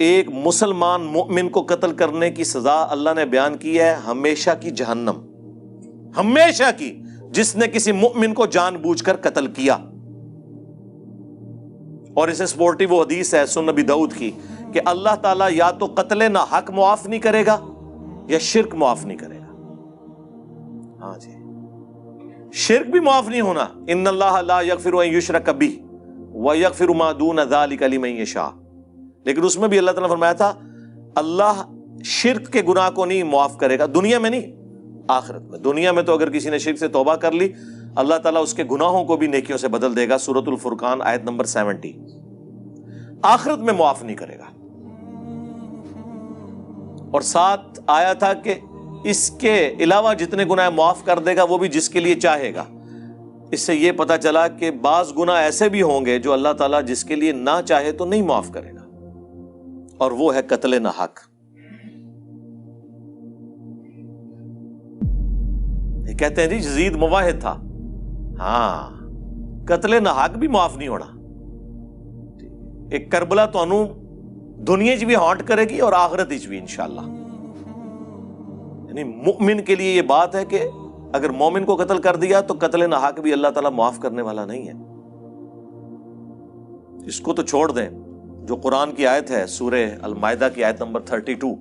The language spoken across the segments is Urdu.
ایک مسلمان مومن کو قتل کرنے کی سزا اللہ نے بیان کی ہے ہمیشہ کی جہنم، ہمیشہ کی، جس نے کسی مومن کو جان بوجھ کر قتل کیا۔ اور اسے سپورٹی وہ حدیث ہے سنن نبی داؤد کی کہ اللہ تعالیٰ یا تو قتل نہ حق معاف نہیں کرے گا یا شرک معاف نہیں کرے گا۔ ہاں جی، شرک بھی معاف نہیں ہونا، ان اللہ لا یغفر ان یشرک بہ ویغفر ما دون ذلک لمن یشاء، لیکن اس میں بھی اللہ تعالیٰ نے فرمایا تھا اللہ شرک کے گناہ کو نہیں معاف کرے گا، دنیا میں نہیں، آخرت میں۔ دنیا میں تو اگر کسی نے شرک سے توبہ کر لی اللہ تعالیٰ اس کے گناہوں کو بھی نیکیوں سے بدل دے گا، سورۃ الفرقان آیت نمبر 70۔ آخرت میں معاف نہیں کرے گا۔ اور ساتھ آیا تھا کہ اس کے علاوہ جتنے گناہ معاف کر دے گا وہ بھی جس کے لیے چاہے گا۔ اس سے یہ پتا چلا کہ بعض گناہ ایسے بھی ہوں گے جو اللہ تعالیٰ جس کے لیے نہ چاہے تو نہیں معاف کرے گا، اور وہ ہے قتل نہ حق۔ یہ کہتے ہیں جی یزید مواحد تھا، ہاں قتل نہ حق بھی معاف نہیں ہونا۔ ایک کربلا تو انو دنیا چ بھی ہانٹ کرے گی اور آخرت چ بھی انشاءاللہ۔ یعنی مومن کے لیے یہ بات ہے کہ اگر مومن کو قتل کر دیا تو قتل نہ حق بھی اللہ تعالیٰ معاف کرنے والا نہیں ہے۔ اس کو تو چھوڑ دیں، جو قرآن کی آیت ہے سورہ المائدہ کی آیت نمبر 32،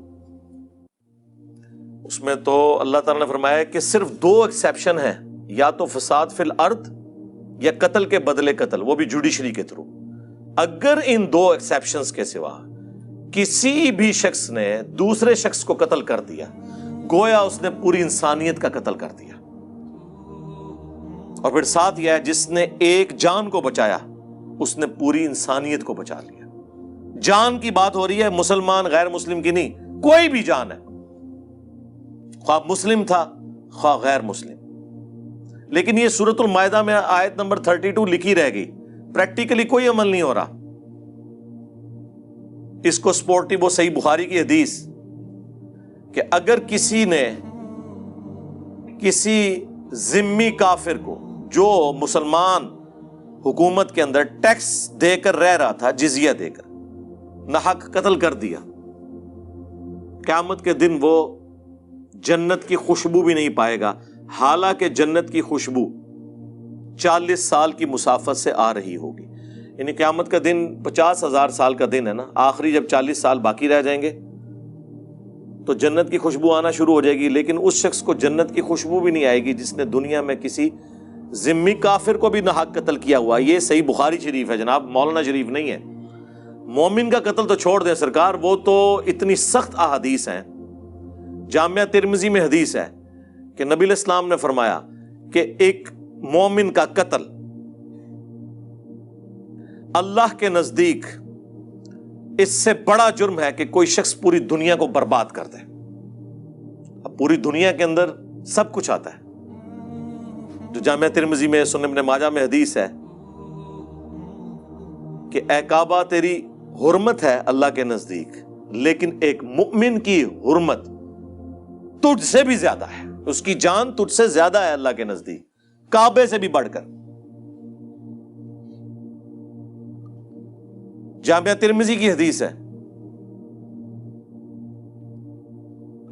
اس میں تو اللہ تعالیٰ نے فرمایا کہ صرف 2 ایکسیپشن ہیں، یا تو فساد فی الارض یا قتل کے بدلے قتل، وہ بھی جوڈیشری کے تھرو۔ اگر ان 2 ایکسیپشنز کے سوا کسی بھی شخص نے دوسرے شخص کو قتل کر دیا گویا اس نے پوری انسانیت کا قتل کر دیا۔ اور پھر ساتھ یہ ہے جس نے ایک جان کو بچایا اس نے پوری انسانیت کو بچا لیا۔ جان کی بات ہو رہی ہے، مسلمان غیر مسلم کی نہیں، کوئی بھی جان ہے، خواہ مسلم تھا خواہ غیر مسلم۔ لیکن یہ سورۃ المائدہ میں آیت نمبر 32 لکھی رہ گئی، پریکٹیکلی کوئی عمل نہیں ہو رہا۔ اس کو سپورٹی وہ صحیح بخاری کی حدیث کہ اگر کسی نے کسی ذمی کافر کو جو مسلمان حکومت کے اندر ٹیکس دے کر رہ رہا تھا، جزیہ دے کر، ناحق قتل کر دیا، قیامت کے دن وہ جنت کی خوشبو بھی نہیں پائے گا، حالانکہ جنت کی خوشبو 40 سال کی مسافت سے آ رہی ہوگی۔ یعنی قیامت کا دن 50,000 سال کا دن ہے نا، آخری جب 40 سال باقی رہ جائیں گے تو جنت کی خوشبو آنا شروع ہو جائے گی، لیکن اس شخص کو جنت کی خوشبو بھی نہیں آئے گی جس نے دنیا میں کسی ذمی کافر کو بھی ناحق قتل کیا ہوا۔ یہ صحیح بخاری شریف ہے جناب، مولانا شریف نہیں ہے۔ مومن کا قتل تو چھوڑ دیں سرکار، وہ تو اتنی سخت احادیث ہیں۔ جامعہ ترمذی میں حدیث ہے کہ نبی علیہ السلام نے فرمایا کہ ایک مومن کا قتل اللہ کے نزدیک اس سے بڑا جرم ہے کہ کوئی شخص پوری دنیا کو برباد کر دے۔ اب پوری دنیا کے اندر سب کچھ آتا ہے، جو جامعہ ترمذی میں سنن ابن ماجہ میں حدیث ہے کہ اے کعبہ تیری حرمت ہے اللہ کے نزدیک، لیکن ایک مومن کی حرمت تجھ سے بھی زیادہ ہے، اس کی جان تجھ سے زیادہ ہے اللہ کے نزدیک، کعبے سے بھی بڑھ کر۔ جامعہ ترمذی کی حدیث ہے،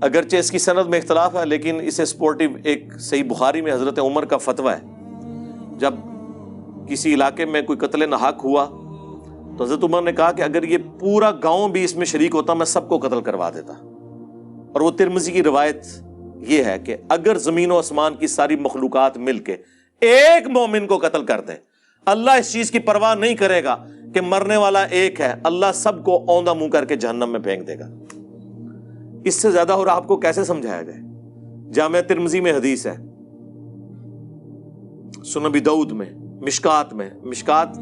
اگرچہ اس کی سند میں اختلاف ہے لیکن اسے سپورٹیو ایک صحیح بخاری میں حضرت عمر کا فتویٰ ہے۔ جب کسی علاقے میں کوئی قتل ناحق ہوا تو حضرت عمر نے کہا کہ اگر یہ پورا گاؤں بھی اس میں شریک ہوتا میں سب کو قتل کروا دیتا۔ اور وہ ترمذی کی روایت یہ ہے کہ اگر زمین و آسمان کی ساری مخلوقات مل کے ایک مومن کو قتل کر دیں، اللہ اس چیز کی پرواہ نہیں کرے گا کہ مرنے والا ایک ہے، اللہ سب کو اوندا منہ کر کے جہنم میں پھینک دے گا۔ اس سے زیادہ اور آپ کو کیسے سمجھایا جائے؟ جامعہ ترمذی میں حدیث ہے، سنن ابی داؤد میں، مشکات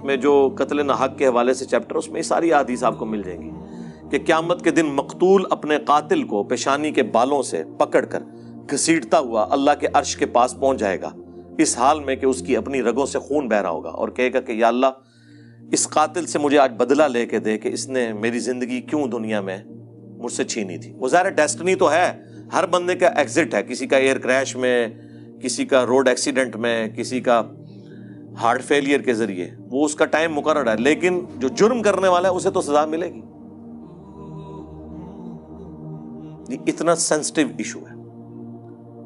میں جو قتل ناحق کے حوالے سے چیپٹر، اس میں یہ ساری احادیث آپ کو مل جائیں گی کہ قیامت کے دن مقتول اپنے قاتل کو پیشانی کے بالوں سے پکڑ کر گھسیٹتا ہوا اللہ کے عرش کے پاس پہنچ جائے گا، اس حال میں کہ اس کی اپنی رگوں سے خون بہ رہا ہوگا، اور کہے گا کہ یا اللہ اس قاتل سے مجھے آج بدلہ لے کے دے کہ اس نے میری زندگی کیوں دنیا میں مجھ سے چھینی تھی۔ وہ ظاہر ڈیسٹنی تو ہے، ہر بندے کا ایگزٹ ہے، کسی کا ایئر کریش میں، کسی کا روڈ ایکسیڈنٹ میں، کسی کا ہارٹ فیلئر کے ذریعے، وہ اس کا ٹائم مقرر ہے، لیکن جو جرم کرنے والا ہے اسے تو سزا ملے گی۔ یہ اتنا سینسٹیو ایشو ہے.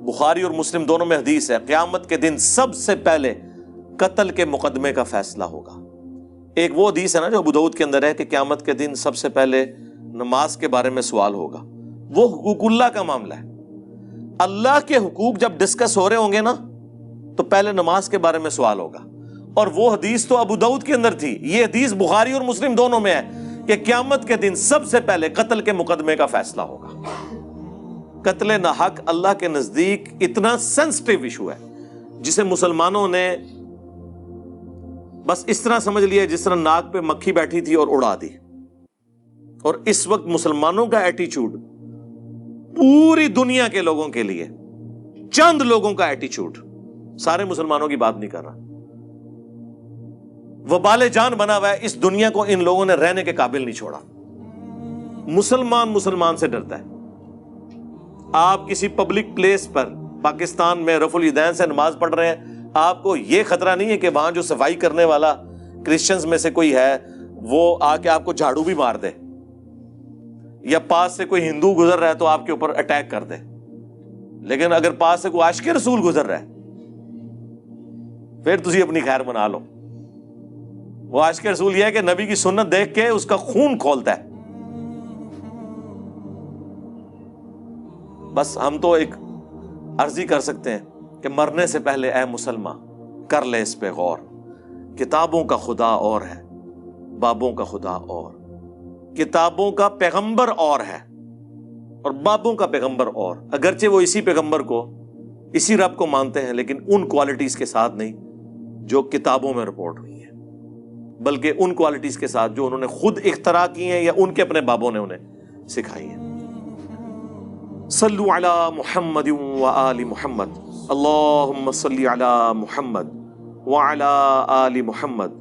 بخاری اور مسلم دونوں میں حدیث ہے قیامت کے دن سب سے پہلے قتل کے مقدمے کا فیصلہ ہوگا. ایک وہ حدیث ہے نا جو ابو داؤد کے اندر ہے کہ قیامت کے دن سب سے پہلے نماز کے بارے میں سوال ہوگا. وہ حقوق اللہ کا معاملہ ہے. اللہ کے حقوق جب ڈسکس ہو رہے ہوں گے نا تو پہلے نماز کے بارے میں سوال ہوگا. اور وہ حدیث تو ابو داؤد کے اندر تھی, یہ حدیث بخاری اور مسلم دونوں میں ہے کہ قیامت کے دن سب سے پہلے قتل کے مقدمے کا فیصلہ ہوگا. قتل نہ حق اللہ کے نزدیک اتنا سینسٹیو ایشو ہے جسے مسلمانوں نے بس اس طرح سمجھ لیا جس طرح ناک پہ مکھی بیٹھی تھی اور اڑا دی. اور اس وقت مسلمانوں کا ایٹیچیوڈ پوری دنیا کے لوگوں کے لیے, چند لوگوں کا ایٹیچیوڈ, سارے مسلمانوں کی بات نہیں کر رہا, وبال جان بنا ہوا ہے. اس دنیا کو ان لوگوں نے رہنے کے قابل نہیں چھوڑا. مسلمان سے ڈرتا ہے. آپ کسی پبلک پلیس پر پاکستان میں رفع الیدین سے نماز پڑھ رہے ہیں, آپ کو یہ خطرہ نہیں ہے کہ وہاں جو صفائی کرنے والا کرسچنز میں سے کوئی ہے وہ آ کے آپ کو جھاڑو بھی مار دے, یا پاس سے کوئی ہندو گزر رہا ہے تو آپ کے اوپر اٹیک کر دے. لیکن اگر پاس سے کوئی عاشق رسول گزر رہا ہے پھر تسی اپنی خیر منا لو. وہ عاشق رسول یہ ہے کہ نبی کی سنت دیکھ کے اس کا خون کھولتا ہے. بس ہم تو ایک عرضی کر سکتے ہیں کہ مرنے سے پہلے اے مسلمان کر لے اس پہ غور. کتابوں کا خدا اور ہے, بابوں کا خدا اور. کتابوں کا پیغمبر اور ہے اور بابوں کا پیغمبر اور. اگرچہ وہ اسی پیغمبر کو, اسی رب کو مانتے ہیں, لیکن ان کوالٹیز کے ساتھ نہیں جو کتابوں میں رپورٹ ہوئی ہیں, بلکہ ان کوالٹیز کے ساتھ جو انہوں نے خود اختراع کی ہیں یا ان کے اپنے بابوں نے انہیں سکھائی ہیں. صلو علی محمد وآل محمد. اللہم صلی علی محمد وعلی آل محمد